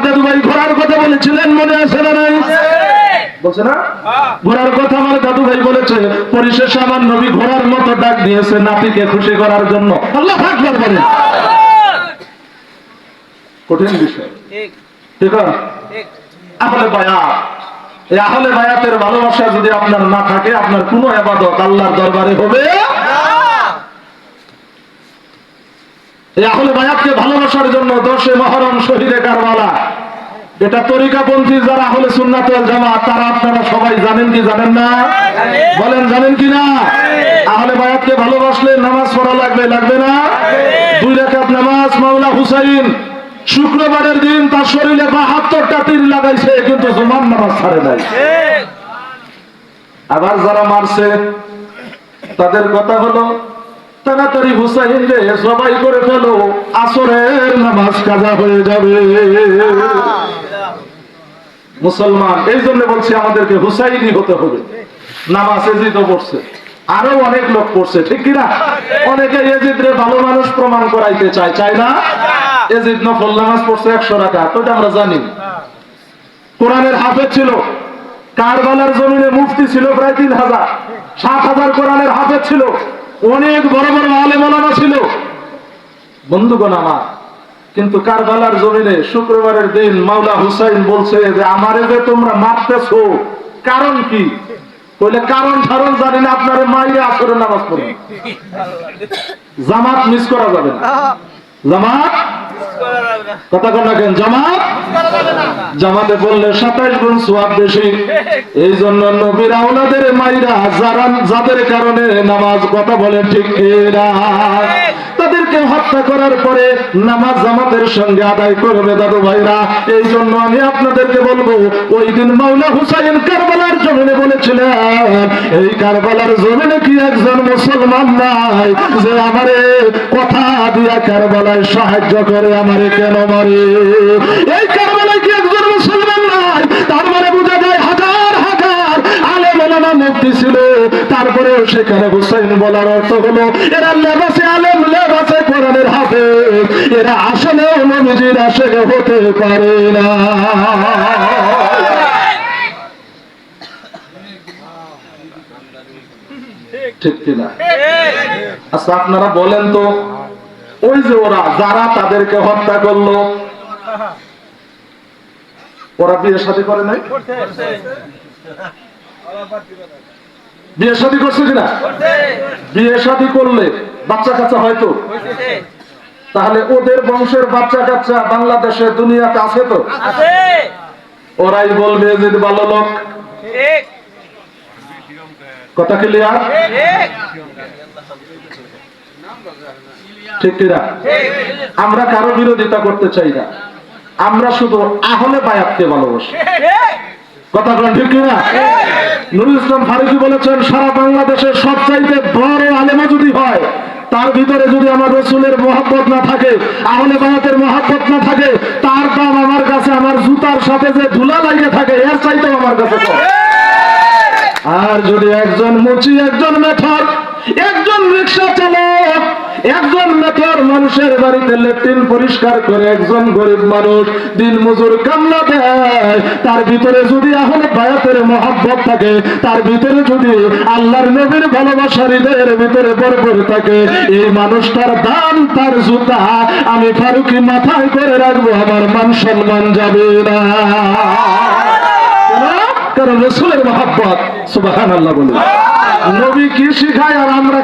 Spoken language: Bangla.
দাদু ভাই ঘোড়ার কথা বলেছিলেন, মনে আছে না নাই? বলছে না? ঘোড়ার কথা আমার দাদু ভাই বলেছে। পরিশেষে আমার নবী ঘোড়ার মতো ডাক দিয়েছে নাতিকে খুশি করার জন্য। আল্লাহু আকবার বলেন। কঠিন বিষয়, ঠিক আছে? আহলে বায়াত, এই আহলে বায়াতের ভালোবাসা যদি আপনার না থাকে, আপনার কোনো ইবাদত আল্লাহর দরবারে হবে না। এই আহলে বায়াতকে ভালোবাসার জন্য 10 মুহররম শহীদে কারবালা, এটা তরিকাপন্থী যারা আহলে সুন্নাত ওয়াল জামাত, তারা আপনারা সবাই জানেন কি জানেন না? বলেন জানেন কি না? আহলে বায়াতকে ভালোবাসলে নামাজ পড়া লাগবে, লাগবে না? 2 রাকাত নামাজ। মাওলা হুসাইন শুক্রবারের দিন তার শরীরে 72টা তীর লাগাইছে, কিন্তু জুমার নামাজ ছাড়ে নাই। আবার যারা মারছে তাদের কথা হলো, তাড়াতাড়ি হুসাইন রে জবাই করে ফেলো, আসরের নামাজ কাজা হয়ে যাবে। মুসলমান, এই জন্য বলছি আমাদেরকে হুসাইনি হতে হবে। নামাজ এজিদও পড়ছে, আরো অনেক লোক পড়ছে, ঠিক কিনা? অনেকে এজিদ রে ভালো মানুষ প্রমাণ করাইতে চায়, চায় না? এজিদ নফল নামাজ পড়ছে 100 রাকাত, ওটা আমরা জানি। কোরআনের হাফেজ ছিল, কারবালার জমিনে মুফতি ছিল প্রায় 3000, 7000 কোরআনের হাফেজ ছিল, অনেক বড় বড় আলেম ওলামা ছিল। বন্ধুগণ আমার, কিন্তু কারবালার জমিনে শুক্রবারের দিন মাওলা হুসাইন বলছে যে আমারে যে তোমরা মারতেছো কারণ কি? বলে কারণ ধারণ জানি না, আপনার মাইরে আসরের নামাজ পড়ে। জামাত মিস করা যাবে না। জামাত কথা কন না কেন? জামাত জামাতে বললে 27 গুণ সওয়াব বেশি। এই জন্য নবীর আওলাদের মাইরা যাদের কারণে নামাজ, কথা বলেন ঠিক এরা, তাদেরকে হত্যা করার পরে নামাজ জামাতের সঙ্গে আদায় করবে দাদু ভাইরা। এই জন্য আমি আপনাদেরকে বলবো, ওই দিন মাওলা হুসাইন কারবালার জমিনে বলেছিলেন, এই কারবালার জমিনে কি একজন মুসলমান নাই যে আমারে কথা দিয়া কারবালায় সাহায্য করে, আমারে কেন মারে? এই কারবালায় কি একজন মুসলমান নাই? তার মানে বোঝা যায় হাজার হাজার আলেম ওলামা মুফতি ছিল, তারপরেও সেখানে হুসাইন বলার অর্থ হলো এরা লেবাসে আলেম, লেবাসে কোরআনের হাফেজ, এরা আসলেও নবীজির আশিক হতে পারে না। ঠিক কিনা? আচ্ছা আপনারা বলেন তো, ওই যে ওরা যারা তাদেরকে হত্যা করলো, ওরা বিয়ে শাদী করে নাই? বিয়ে শাদী করছে কিনা? বিয়ে শাদী করলে বাচ্চা কাচ্চা হয়তো, তাহলে ওদের বংশের বাচ্চা কাচ্চা বাংলাদেশে দুনিয়াতে আছে তো? ওরাই বলবে যে ভালো লোক। কথা ক্লিয়ার? ঠিক কিনা? আমরা কারো বিরোধিতা করতে চাই না, আমরা শুধু আহলে বায়াতকে ভালোবাসি। কথা বলেন ঠিক কিনা? নুরুল ইসলাম ফারুকী বলেছেন, সারা বাংলাদেশের সবচাইতে বড় আলেমা যদি হয়, তার ভিতরে যদি আমার রাসূলের মহব্বত না থাকে, আহলে বায়াতের মহব্বত না থাকে, তার দাম আমার কাছে আমার জুতার সাথে যে ধুলা লাগে থাকে এর চাইতেও আমার কাছে কম। আর যদি একজন মুচি, একজন মেথর, একজন রিক্সা চালক, একজন মেথর মানুষের বাড়িতে ল্যাট্রিন পরিষ্কার করে, একজন গরিব মানুষ দিন মজুর কামলা দেয়, তার ভিতরে যদি আহলে বায়াতের মহব্বত থাকে, তার ভিতরে যদি আল্লাহর নবীর ভালোবাসা হৃদয়ের ভিতরে ভরপুর থাকে, এই মানুষটার দাম, তার জুতা আমি ফারুকী মাথায় করে রাখবো, আমার মান সম্মান যাবে না। কারণ রাসূলের মহব্বত। সুবহানাল্লাহ বলুন। নবী কি শিখায় আর আমরা